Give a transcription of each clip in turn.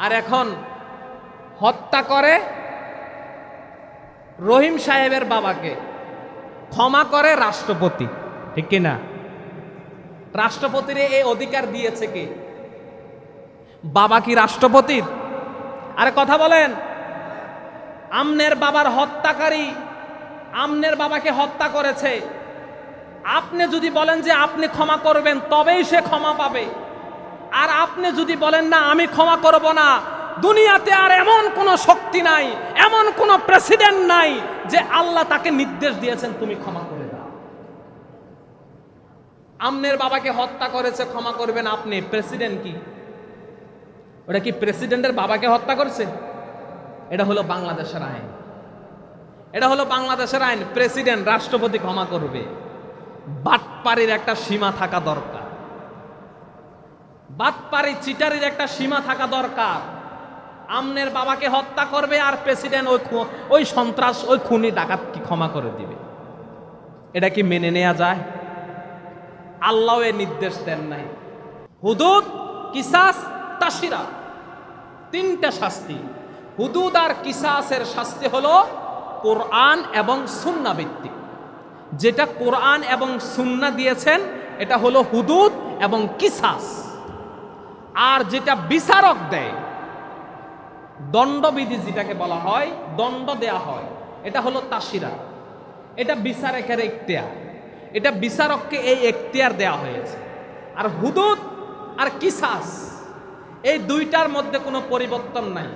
আর এখন হত্যা করে রহিম সাহেবের বাবাকে, ক্ষমা করে রাষ্ট্রপতি, ঠিক কিনা? রাষ্ট্রপতির এই অধিকার দিয়েছে কে? বাবা কি রাষ্ট্রপতির? আরে কথা বলেন। আমনের বাবার হত্যাকারী আমনের বাবাকে হত্যা করেছে, আপনি যদি বলেন যে আপনি ক্ষমা করবেন তবেই সে ক্ষমা পাবে, আর আপনি যদি বলেন না আমি ক্ষমা করব না, দুনিয়াতে আর এমন কোনো শক্তি নাই, এমন কোনো প্রেসিডেন্ট নাই যে আল্লাহ তাকে নির্দেশ দিয়েছেন তুমি ক্ষমা করে দাও। আমনের বাবাকে হত্যা করেছে, ক্ষমা করবেন আপনি, প্রেসিডেন্ট কি? ওটা কি প্রেসিডেন্টের বাবাকে হত্যা করছে? এটা হলো বাংলাদেশের আইন, এটা হলো বাংলাদেশের আইন। প্রেসিডেন্ট, রাষ্ট্রপতি ক্ষমা করবে। বাটপাড়ির একটা সীমা থাকা দরকার, বাটপাড়ি চিটারির একটা সীমা থাকা দরকার। আমনের বাবাকে হত্যা করবে আর প্রেসিডেন্ট ওই সন্ত্রাস, ওই খুনি ডাকাত কি ক্ষমা করে দিবে? এটা কি মেনে নেওয়া যায়? আল্লাহ এর নির্দেশ দেন নাই। হুদুদ, কিসাস, তাশরিয়া, তিনটা শাস্তি। হুদুদ আর কিসাসের শাস্তি হলো কোরআন এবং সুন্নাহ ভিত্তিক। যেটা কোরআন এবং সুন্নাহ দিয়েছেন এটা হলো হুদুদ এবং কিসাস। আর যেটা বিচারক দেয়, দণ্ডবিধি যেটাকে বলা হয়, দণ্ড দেয়া হয়, এটা হলো তাশরিয়া। এটা বিচারকের এখতিয়ার, এটা বিচারককে এই এখতিয়ার দেয়া হয়েছে। আর হুদুদ আর কিসাস এই দুইটার মধ্যে কোনো পরিবর্তন নাই।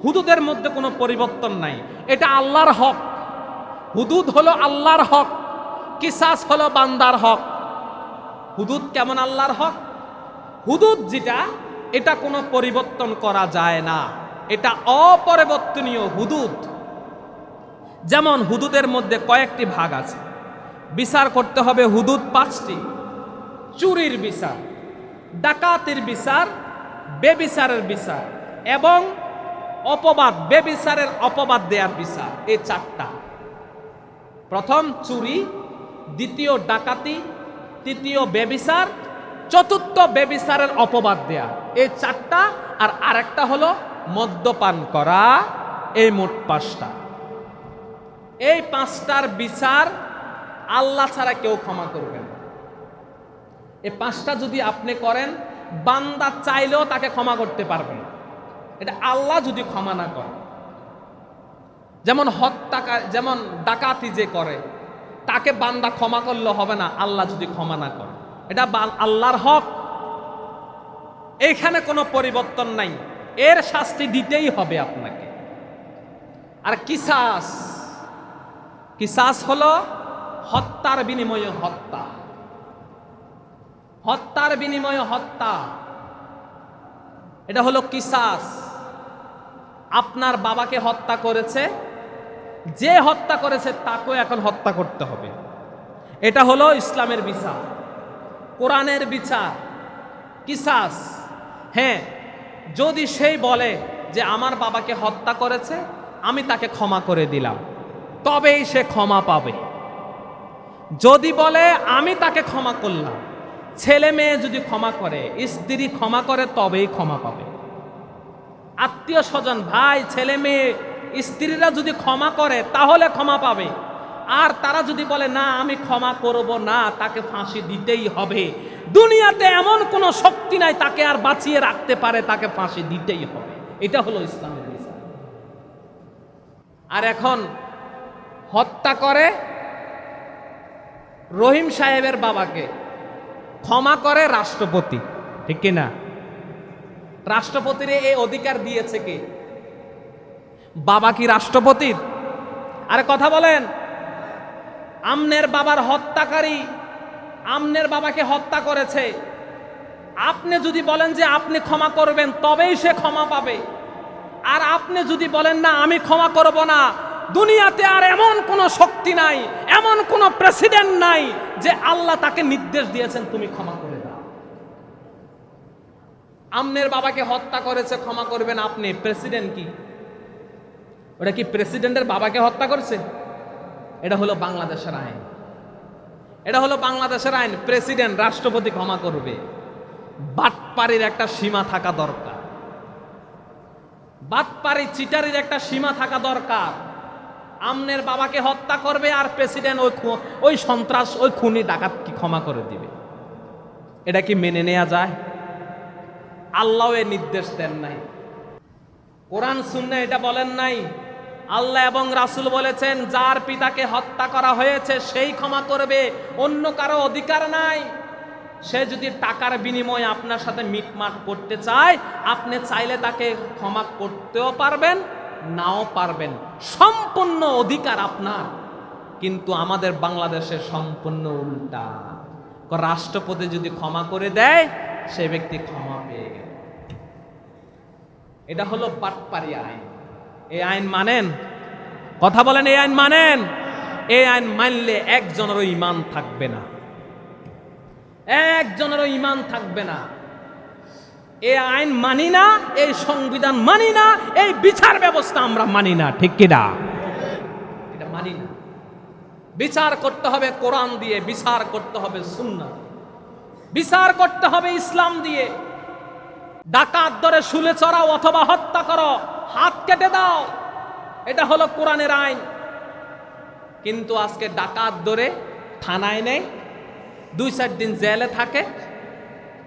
হুদুদের মধ্যে কোনো পরিবর্তন নাই। এটা আল্লাহর হক। হুদুদ হলো আল্লাহর হক, কিসাস হলো বান্দার হক। হুদুদ কেমন আল্লাহর হক? হুদুদ যেটা, এটা কোনো পরিবর্তন করা যায় না, এটা অপরিবর্তনীয় হুদুদ। যেমন হুদুদের মধ্যে কয়েকটি ভাগ আছে, বিচার করতে হবে হুদুদ পাঁচটি। চুরির বিচার, ডাকাতির বিচার, বেবিচারের বিচার এবং অপবাদ, বেবিচারের অপবাদ দেওয়ার বিচার। এই চারটা। প্রথম চুরি, দ্বিতীয় ডাকাতি, তৃতীয় বেবিচার, চতুর্থ বেবিচারের অপবাদ দেয়া। এই চারটা। আর আরেকটা হলো মদ্যপান করা। এই মোট পাঁচটা। এই পাঁচটার বিচার আল্লাহ ছাড়া কেউ ক্ষমা করবে না। এই পাঁচটা যদি আপনি করেন, বান্দা চাইলেও তাকে ক্ষমা করতে পারবে না, এটা আল্লাহ যদি ক্ষমা না করে। যেমন যেমন ডাকাতি যে করে তাকে বান্দা ক্ষমা করলে হবে না, আল্লাহ যদি ক্ষমা না করে। এটা আল্লাহর হক, এইখানে কোনো পরিবর্তন নাই, এর শাস্তি দিতেই হবে আপনাকে। আর কিসাস, কিসাস হলো হত্যার বিনিময়ে হত্যা, হত্যার বিনিময়ে হত্যা। এটা হলো কিসাস। আপনার বাবাকে হত্যা করেছে, যে হত্যা করেছে তাকেও এখন হত্যা করতে হবে। এটা হলো ইসলামের বিচার, কোরআনের বিচার, কিসাস। হ্যাঁ, যদি সেই বলে যে আমার বাবাকে হত্যা করেছে, আমি তাকে ক্ষমা করে দিলাম, তবেই সে ক্ষমা পাবে। যদি বলে আমি তাকে ক্ষমা করলাম, ছেলে মেয়ে যদি ক্ষমা করে, স্ত্রী ক্ষমা করে, তবেই ক্ষমা পাবে। আত্মীয় স্বজন, ভাই, ছেলে মেয়ে, স্ত্রীরা যদি ক্ষমা করে তাহলে ক্ষমা পাবে। আর তারা যদি বলে না আমি ক্ষমা করব না, তাকে ফাঁসি দিতেই হবে। দুনিয়াতে এমন কোনো শক্তি নাই তাকে আর বাঁচিয়ে রাখতে পারে, তাকে ফাঁসি দিতেই হবে। এটা হলো ইসলামের বিচার। আর এখন হত্যা করে রহিম সাহেবের বাবাকে, ক্ষমা করে রাষ্ট্রপতি, ঠিক কিনা? রাষ্ট্রপতির এই অধিকার দিয়েছে কে? বাবা কি রাষ্ট্রপতির? আরে কথা বলেন। আমনের বাবার হত্যাকারী আমনের বাবাকে হত্যা করেছে, আপনি যদি বলেন যে আপনি ক্ষমা করবেন তবেই সে ক্ষমা পাবে, আর আপনি যদি বলেন না আমি ক্ষমা করব না, দুনিয়াতে আর এমন কোনো শক্তি নাই, এমন কোনো প্রেসিডেন্ট নাই যে আল্লাহ তাকে নির্দেশ দিয়েছেন তুমি ক্ষমা করে দাও। আমনের বাবাকে হত্যা করেছে, ক্ষমা করবেন আপনি, প্রেসিডেন্ট কি? ওটা কি প্রেসিডেন্টের বাবাকে হত্যা করছে? এটা হলো বাংলাদেশের আইন, এটা হলো বাংলাদেশের আইন। প্রেসিডেন্ট, রাষ্ট্রপতি ক্ষমা করবে। বাটপাড়ির একটা সীমা থাকা দরকার, বাটপারি চিটারির একটা সীমা থাকা দরকার। আমনের বাবাকে হত্যা করবে আর প্রেসিডেন্ট ওই সন্ত্রাস ওই খুনি ডাকাত কি ক্ষমা করে দিবে? এটা কি মেনে নেওয়া যায়? আল্লাহ এর নির্দেশ দেন নাই, কোরআন সুন্নাহ এটা বলেন নাই। আল্লাহ এবং রাসূল বলেছেন যার পিতাকে হত্যা করা হয়েছে সেই ক্ষমা করবে, অন্য কারো অধিকার নাই। সে যদি টাকার বিনিময়ে আপনার সাথে মিটমাট করতে চায়, আপনি চাইলে তাকে ক্ষমা করতেও পারবেন, নাও পারবেন, সম্পূর্ণ অধিকার আপনার। কিন্তু আমাদের বাংলাদেশে সম্পূর্ণ উল্টা। রাষ্ট্রপতি যদি ক্ষমা করে দেয়, সে ব্যক্তি ক্ষমা পেয়ে গেল। এটা হলো বাটপারি আইন। এই আইন মানেন? কথা বলেন, এই আইন মানেন? এই আইন মানলে একজনেরও ঈমান থাকবে না, একজনেরও ঈমান থাকবে না। এই আইন মানি না, এই সংবিধান মানি না, এই বিচার ব্যবস্থা আমরা মানি না, ঠিক কিনা? এটা মানি না। বিচার করতে হবে কোরআন দিয়ে, বিচার করতে হবে সুন্নাহ, বিচার করতে হবে ইসলাম দিয়ে। ডাকাত ধরে শুলে চড়াও অথবা হত্যা করো, হাত কেটে দাও, এটা হলো কোরআনের আইন। কিন্তু আজকে ডাকাত ধরে থানায় নেই, 2-4 দিন জেলে থাকে,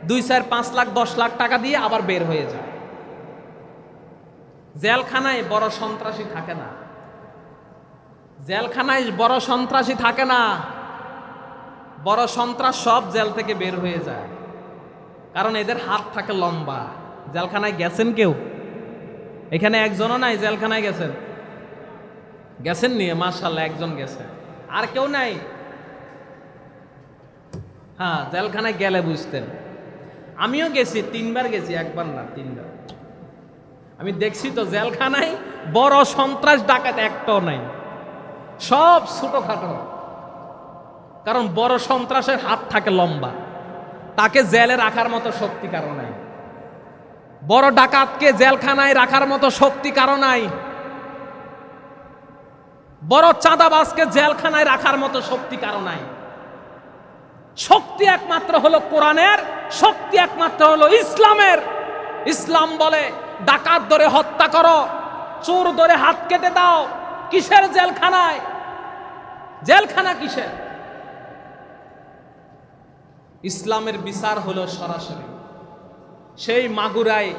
2-4-5 লাখ 10 লাখ টাকা দিয়ে আবার বের হয়ে যায়। জেলখানায় বড় সন্ত্রাসী থাকে না, জেলখানায় বড় সন্ত্রাসী থাকে না, বড় সন্ত্রাস সব জেল থেকে বের হয়ে যায়, কারণ এদের হাত থাকে লম্বা। জেলখানায় গেছেন কেউ? এখানে একজনও নাই জেলখানায় গেছেন? গেছেন নিয়ে মাশাআল্লাহ, একজন গেছে, আর কেউ নাই? হ্যাঁ, জেলখানায় গেলে বুঝতেন। আমিও গেছি, 3 বার গেছি, একবার না 3 বার। আমি দেখছি তো জেলখানায় বড় সন্ত্রাস ডাকাত একটাও নাই, সব ছোটখাটো। কারণ বড় সন্ত্রাসের হাত থাকে লম্বা, তাকে জেলে রাখার মতো শক্তি কারো নাই। বড় ডাকাতকে জেলখানায় রাখার মতো শক্তি কারো নাই। বড় চাঁদাবাজকে জেলখানায় রাখার মতো শক্তি কারো নাই। শক্তি একমাত্র হলো কোরআনের, শক্তি একমাত্র হলো ইসলামের। ইসলাম বলে ডাকাত ধরে হত্যা করো, চোর ধরে হাত কেটে দাও। কিসের জেলখানায়? জেলখানা কিসের? ইসলামের বিচার হলো সরাসরি। সেই মাগুরায়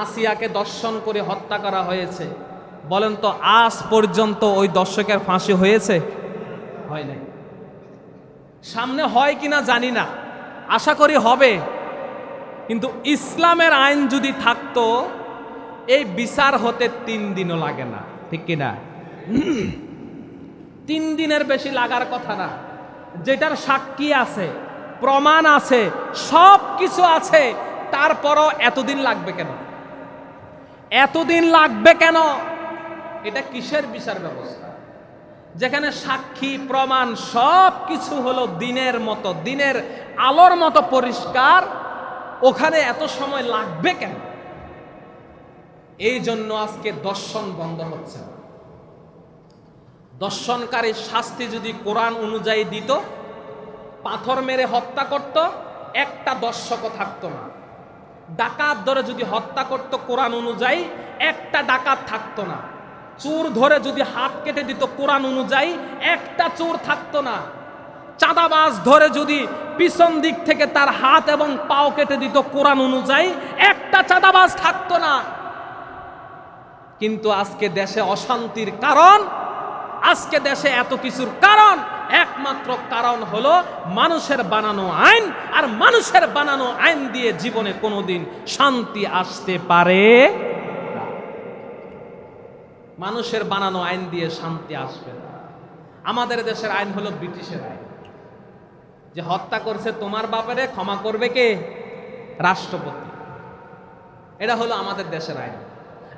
আসিয়াকে দর্শন করে হত্যা করা হয়েছে, বলেন তো আজ পর্যন্ত ওই দর্শকের ফাঁসি হয়েছে? হয় নাই। সামনে হয় কিনা জানি না, আশা করি হবে। কিন্তু ইসলামের আইন যদি থাকতো, এই বিচার হতে 3 দিনও লাগে না, ঠিক কিনা? 3 দিনের বেশি লাগার কথা না। যেটার সাক্ষী আছে, প্রমাণ আছে, সব কিছু আছে, তারপরও এতদিন লাগবে কেন? এতদিন লাগবে কেন? এটা কিসের বিচার ব্যবস্থা? যেখানে সাক্ষী প্রমাণ সব কিছু হলো দিনের মতো, দিনের আলোর মতো পরিষ্কার, ওখানে এত সময় লাগবে কেন? এই জন্য আজকে দর্শন বন্ধ হচ্ছে না। দর্শনকারীর শাস্তি যদি কোরআন অনুযায়ী দিত, পাথর মেরে হত্যা করত, একটা দর্শকও থাকতো না। ডাকাত ধরে যদি হত্যা করত কোরআন অনুযায়ী, একটা ডাকাত থাকতো না। চোর ধরে যদি হাত কেটে দিত কোরআন অনুযায়ী, একটা চোর থাকতো না। চাঁদাবাজ ধরে যদি পিছন দিক থেকে তার হাত এবং পাও কেটে দিত কোরআন অনুযায়ী, একটা চাঁদাবাজ থাকতো না। কিন্তু আজকে দেশে অশান্তির কারণ, আজকে দেশে এত কিছুর কারণ, একমাত্র কারণ হলো মানুষের বানানো আইন। আর মানুষের বানানো আইন দিয়ে জীবনে কোনোদিন শান্তি আসতে পারে না। মানুষের বানানো আইন দিয়ে শান্তি আসবে না। আমাদের দেশের আইন হলো ব্রিটিশের আইন, যে হত্যা করছে তোমার বাপেরে ক্ষমা করবে কে? রাষ্ট্রপতি। এটা হলো আমাদের দেশের আইন।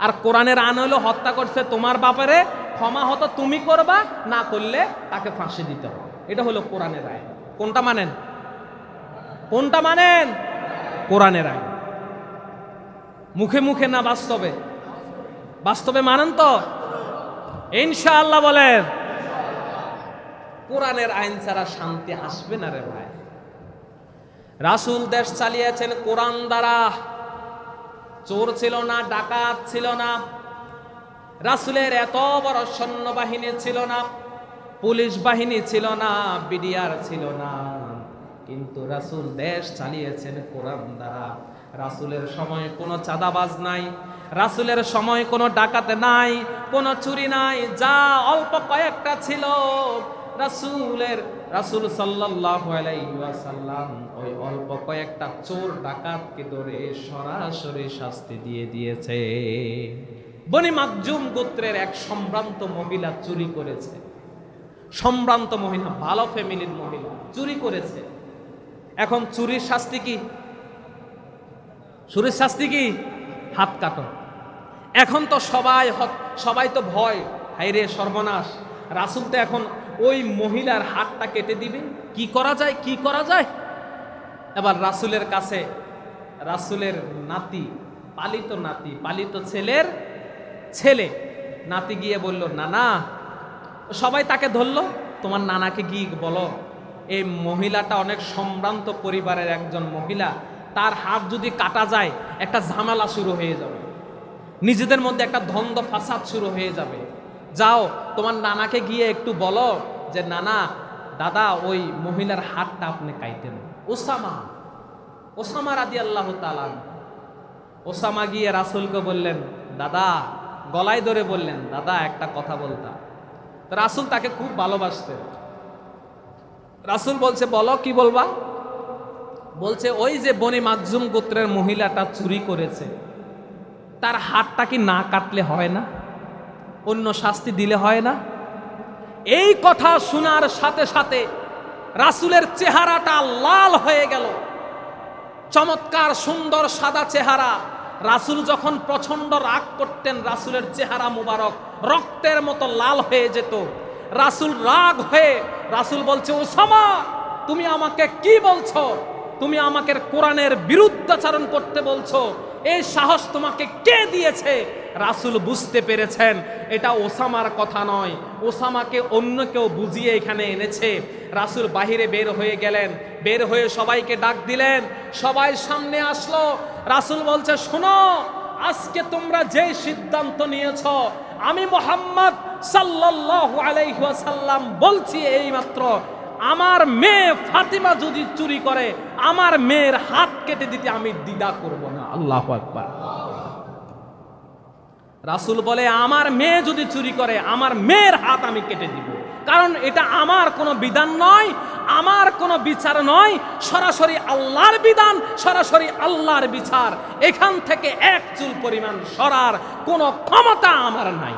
আর কোরআনের আইন হলো হত্যা করছে তোমার বাপেরে, ক্ষমা হতো তুমি করবা, না করলে তাকে ফাঁসি দিতে হবে। এটা হলো কোরআনের আইন। কোনটা মানেন? কোনটা মানেন? কোরআনের আইন। মুখে মুখে না বাস্তবে? বাস্তবে মানেন তো? ইনশাআল্লাহ বলেন। কোরআনের আইন ছাড়া শান্তি আসবে না রে ভাই। রাসূল দেশ চালিয়েছেন কোরআন দ্বারা। চোর ছিল না, ডাকাত ছিল না, রাসূলের এত বড় সৈন্যবাহিনী ছিল না, পুলিশ বাহিনী ছিল না, বিডিআর ছিল না, কিন্তু রাসূল দেশ চালিয়েছেন কোরআন দ্বারা। রাসূলের সময় কোনো চাঁদাবাজ নাই, রাসূলের সময় কোনো ডাকাত নাই, কোনো চুরি নাই। যা অল্প কয়েকটা ছিল, রাসূল সাল্লাল্লাহু আলাইহি ওয়াসাল্লাম ওই অল্প কয়েকটা চোর ডাকাতকে ধরে সরাসরি শাস্তি দিয়ে দিয়েছে। বনি মাকজুম গোত্রের এক সম্ভ্রান্ত মহিলা চুরি করেছে, সম্ভ্রান্ত মহিলা, ভালো ফ্যামিলির মহিলা চুরি করেছে। এখন চুরির শাস্তি কি? চুরির শাস্তি কি? হাত কাটো। এখন তো সবাই তো ভয়, হায়রে সর্বনাশ, রাসূল তো এখন ওই মহিলার হাতটা কেটে দিবে, কি করা যায়, কি করা যায়? এবার রাসূলের কাছে রাসূলের নাতি, পালিত ছেলের ছেলে নাতি গিয়ে বলল, নানা, সবাই তাকে ধরলো, তোমার নানাকে গিয়ে বলো এই মহিলাটা অনেক সম্ভ্রান্ত পরিবারের একজন মহিলা, তার হাত যদি কাটা যায় একটা ঝামেলা শুরু হয়ে যাবে, নিজেদের মধ্যে একটা দ্বন্দ্ব ফাসাদ শুরু হয়ে যাবে। যাও তোমার নানাকে গিয়ে একটু বলো যে নানা, দাদা ওই মহিলার হাতটা আপনি কাইতেন। ওসামা রাদিয়াল্লাহু তাআলা, ওসামা গিয়ে রাসূলকে বললেন, দাদা, গলায় ধরে বললেন, দাদা একটা কথা বলতাম। রাসূল তাকে খুব ভালোবাসতেন। রাসূল বলছে, বলো, কি বলবা? বলছে, ওই যে বনি মাকজুম গোত্রের মহিলাটা চুরি করেছে, তার হাতটা কি না কাটলে হয় না? অন্য শাস্তি দিলে হয় না? এই কথা শোনার সাথে সাথে রাসূলের চেহারাটা লাল হয়ে গেল। চমৎকার সুন্দর সাদা চেহারা। রাসূল যখন প্রচন্ড রাগ করতেন, রাসূলের চেহারা মুবারক রক্তের মতো লাল হয়ে যেত। রাসূল রাগ হয়ে রাসূল বলছে, ওসামা, তুমি আমাকে কি বলছো? তুমি আমাকে কোরআনের বিরুদ্ধাচরণ করতে বলছো? এই সাহস তোমাকে কে দিয়েছে? রাসূল বুঝতে পেরেছেন এটা ওসামার কথা নয়, ওসামাকে অন্য কেউ বুঝিয়ে এখানে এনেছে। রাসূল বাহিরে বের হয়ে গেলেন, বের হয়ে সবাইকে ডাক দিলেন, সবাই সামনে আসলো। রাসূল বলছে, শোনো, আজকে তোমরা যে সিদ্ধান্ত নিয়েছো, আমি মুহাম্মদ সাল্লাল্লাহু আলাইহি ওয়াসাল্লাম বলছি এইমাত্র, আমার মেয়ে ফাতিমা যদি চুরি করে, আমার মেয়ের হাত কেটে দিতে আমি দ্বিধা করব না। আল্লাহু আকবার। রাসূল বলে, আমার মেয়ে যদি চুরি করে, আমার মেয়ের হাত আমি কেটে দিব, কারণ এটা আমার কোনো বিধান নয়, আমার কোনো বিচার নয়, সরাসরি আল্লাহর বিধান, সরাসরি আল্লাহর বিচার। এখান থেকে এক চুল পরিমাণ সরার কোনো ক্ষমতা আমার নাই।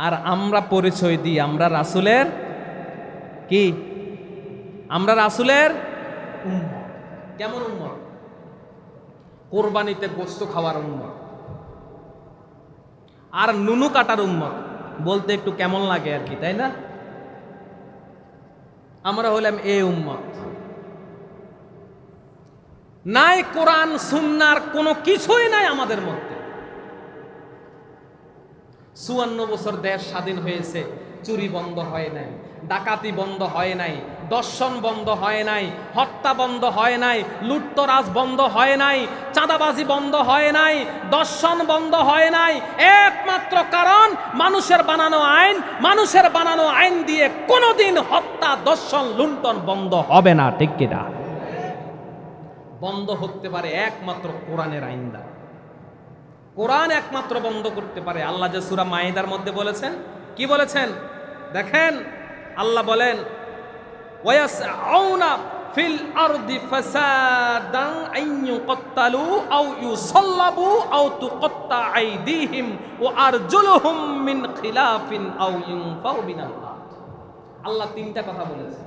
আর আমরা পরিচয় দিই আমরা রাসূলের কি? আমরা রাসূলের উম্মত। কেমন উম্মত? কোরবানিতে গোশত খাওয়ার উম্মত, আর নুনু কাটার উম্মত। বলতে একটু কেমন লাগে আর কি, তাই না? আমরা হলাম এই উম্মত। নাই কোরআন সুন্নাহর কোনো কিছুই নাই আমাদের মধ্যে। ৫৪ বছর দেশ স্বাধীন হয়েছে, চুরি বন্ধ হয় নাই, ডাকাতি বন্ধ হয় নাই, দর্শন বন্ধ হয় নাই, হত্যা বন্ধ হয় নাই, লুটতরাজ বন্ধ হয় নাই, চাঁদাবাজি বন্ধ হয় নাই, দর্শন বন্ধ হয় নাই। একমাত্র কারণ মানুষের বানানো আইন দিয়ে কোনোদিন হত্যা, দর্শন, লুণ্ঠন বন্ধ হবে না। ঠিক কিনা? বন্ধ হতে পারে একমাত্র কোরআনের আইন দ্বারা। কোরআন একমাত্র বন্ধ করতে পারে। আল্লাহ যে সূরা মাইদার মধ্যে বলেছেন, কি বলেছেন দেখেন, আল্লাহ বলেন, ওয়ায়াসআউনা ফিল আরদি ফাসাদান আইয়ুকাত্তালু আও ইউসাল্লাবু আও তুকাত্তা আইদিহিম ওয়া আরজুলুহুম মিন খিলাফিন আও ইউনফাউ মিনাল আরদ। আল্লাহ তিনটা কথা বলেছেন।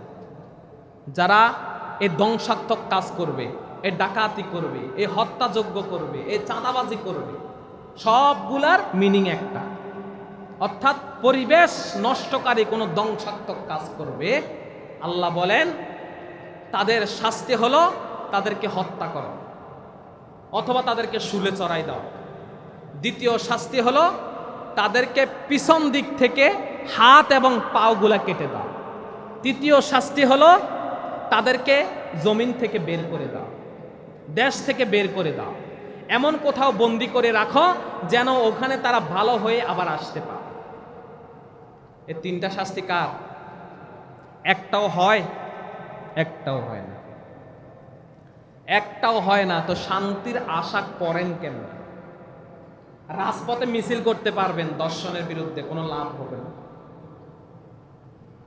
যারা এই ধ্বংসাত্মক কাজ করবে, এই ডাকাতি করবে, এই হত্যাযজ্ঞ করবে, এই চাঁদাবাজি করবে, সবগুলার মিনিং একটা, অর্থাৎ পরিবেশ নষ্টকারী কোনো ধ্বংসাত্মক কাজ করবে, আল্লাহ বলেন তাদের শাস্তি হলো তাদেরকে হত্যা করা অথবা তাদেরকে শুলে চড়াই দাও। দ্বিতীয় শাস্তি হলো তাদেরকে পিছন দিক থেকে হাত এবং পাগুলা কেটে দাও। তৃতীয় শাস্তি হলো তাদেরকে জমিন থেকে বের করে দাও। দেশ থেকে বের করে দাও, এমন কোথাও বন্দি করে রাখো যেন ওখানে তারা ভালো হয়ে আবার আসতে পারে। এই তিনটা শাস্তি কার? একটাও হয়? একটাও হয় না। একটাও হয় না তো শান্তির আশা করেন কেন? রাজপথে মিছিল করতে পারবেন, দর্শনের বিরুদ্ধে কোনো লাভ হবে না,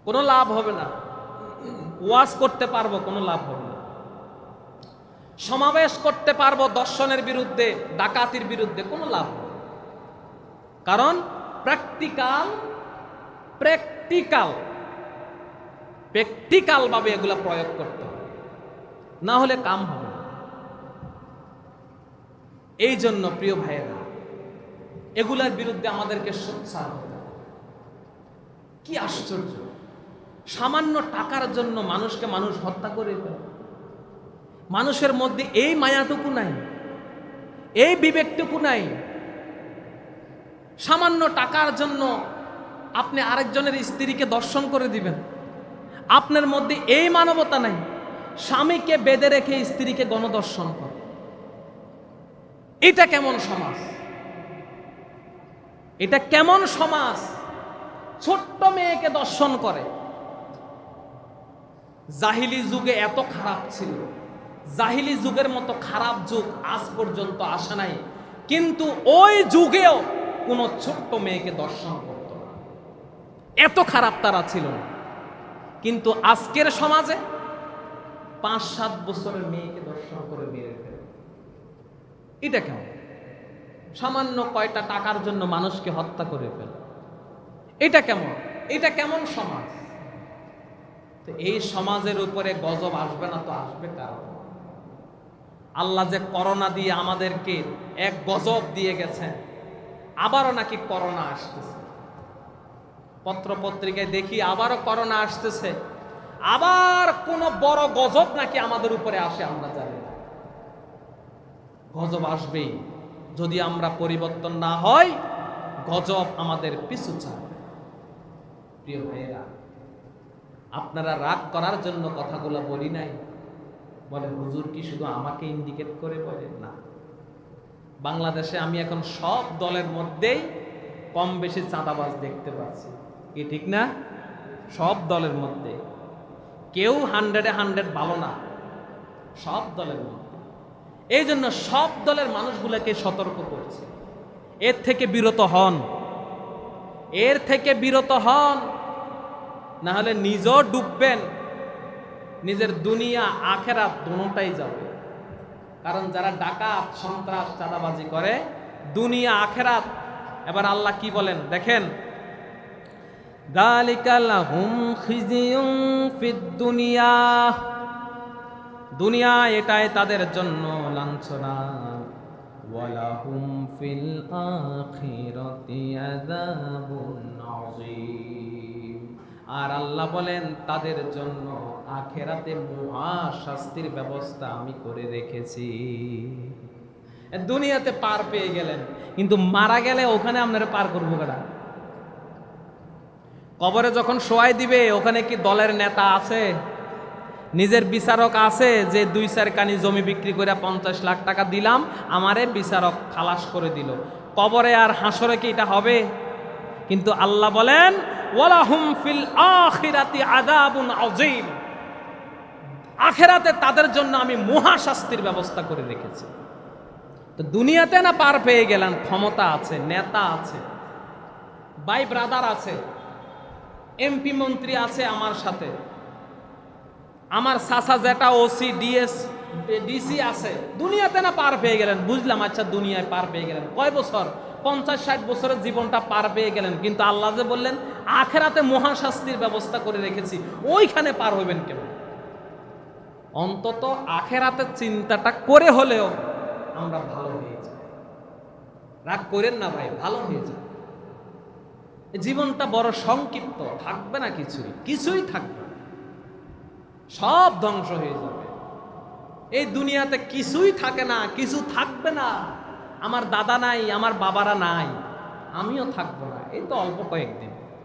কোনো লাভ হবে না। ওয়াজ করতে পারবো, কোনো লাভ হবে না। সমাবেশ করতে পারবো দর্শনের বিরুদ্ধে, ডাকাতির বিরুদ্ধে, কোনো লাভ হবে না। কারণ প্র্যাকটিক্যাল ভাবে এগুলা প্রয়োগ করতে হবে, না হলে কাম হবে না। এই জন্য প্রিয় ভাইয়েরা, এগুলার বিরুদ্ধে আমাদেরকে সোচ্চার হতে হবে। কি আশ্চর্য, সামান্য টাকার জন্য মানুষকে মানুষ হত্যা করে ফেলে। মানুষের মধ্যে এই মায়াটুকু নাই, এই বিবেকটুকু নাই। সামান্য টাকার জন্য আপনি আরেকজনের স্ত্রীকে দর্শন করে দিবেন। আপনার মধ্যে এই মানবতা নাই, স্বামীকে বেঁধে রেখে স্ত্রীকে গণদর্শন করে। এটা কেমন সমাজ? এটা কেমন সমাজ? ছোট্ট মেয়েকে দর্শন করে। জাহিলি যুগে এত খারাপ ছিল, জাহিলি যুগের মতো খারাপ যুগ আজ পর্যন্ত আসে নাই, কিন্তু ওই যুগেও কোনো ছোট্ট মেয়েকে দর্শন করত না, এত খারাপ তারা ছিল না। কিন্তু আজকের সমাজে 5-7 বছরের মেয়েকে দর্শন করে মেরে ফেলে। এটা কেমন? সামান্য কয়টা টাকার জন্য মানুষকে হত্যা করে ফেলে। এটা কেমন? এটা কেমন সমাজ? তো এই সমাজের উপরে গজব আসবে না তো আসবে কারণ আল্লাহ যে করোনা দিয়ে আমাদেরকে এক গজব দিয়ে গেছেন, আবারও নাকি করোনা আসতেছে। পত্র পত্রিকায় দেখি আবারও করোনা আসতেছে, আবার কোন বড় গজব নাকি আমাদের উপরে আসে। আমরা জানি না, গজব আসবেই। যদি আমরা পরিবর্তন না হয়, গজব আমাদের পিছু ছাড়বে। প্রিয় ভাইয়েরা, আপনারা রাগ করার জন্য কথাগুলো বলি নাই। বলে হুজুর কি শুধু আমাকে ইন্ডিকেট করে বলেন? না, বাংলাদেশে আমি এখন সব দলের মধ্যেই কম বেশি চাঁদাবাজ দেখতে পাচ্ছি। কি ঠিক না? সব দলের মধ্যে কেউ 100-এ 100 ভালো না, সব দলের মধ্যে। এই জন্য সব দলের মানুষগুলোকে সতর্ক করছে, এর থেকে বিরত হন, এর থেকে বিরত হন, না হলে নিজেও ডুববেন, নিজের দুনিয়া আখেরাত দুটোটাই যাবে। কারণ যারা ডাকাত, সন্ত্রাস, চাঁদাবাজি করে, দুনিয়া আখেরাত। এবার আল্লাহ কি বলেন দেখেন, যালিকা লাহুম খিজিয়ুন ফিদ দুনিয়া, দুনিয়া এটাই তাদের জন্য লাঞ্ছনা, ওয়ালাহুম ফিল আখিরাতি আযাবুন আযীম। আর আল্লাহ বলেন তাদের জন্য আখেরাতে মহা শাস্তির ব্যবস্থা আমি করে রেখেছি। দুনিয়াতে পার পেয়ে গেলেন, কিন্তু মারা গেলে ওখানে আপনারা পার করবো কেনা? কবরে যখন শোয়াই দিবে, ওখানে কি দলের নেতা আছে? নিজের বিচারক আছে যে 2-4 কানি জমি বিক্রি করে 50 লাখ টাকা দিলাম, আমারে বিচারক খালাস করে দিল? কবরে আর হাসরে কি এটা হবে? কিন্তু আল্লাহ বলেন ওয়ালাহুম ফিল আখিরাতি আযাবুন আযীম, আখিরাতে তাদের জন্য আমি মহা শাস্তির ব্যবস্থা করে রেখেছি। তো দুনিয়াতে না পার পেয়ে গেলেন, ক্ষমতা আছে, নেতা আছে, ভাই ব্রাদার আছে, এমপি মন্ত্রী আছে আমার সাথে, আমার চাচা জেঠা ওসি ডিসি আছে, দুনিয়াতে না পার পেয়ে গেলেন। বুঝলাম, আচ্ছা দুনিয়ায় পার পেয়ে গেলেন কয় বছর? 50-60 বছরের জীবনটা পার পেয়ে গেলেন, কিন্তু আল্লাহ যে বললেন আখেরাতে মহাশাস্তির ব্যবস্থা করে রেখেছি, ওইখানে পার হইবেন কেন? অন্তত আখেরাতে চিন্তাটা করে হলেও আমরা ভালো হয়ে যাই। রাগ করেন না ভাই, ভালো হয়ে যায়। জীবনটা বড় সংক্ষিপ্ত, থাকবে না কিছুই থাকবে না, সব ধ্বংস হয়ে যাবে। এই দুনিয়াতে কিছুই থাকে না, কিছু থাকবে না। আমার দাদা নাই, আমার বাবারা নাই, আমিও থাকবো না, এই তো অল্প কয়েকদিন।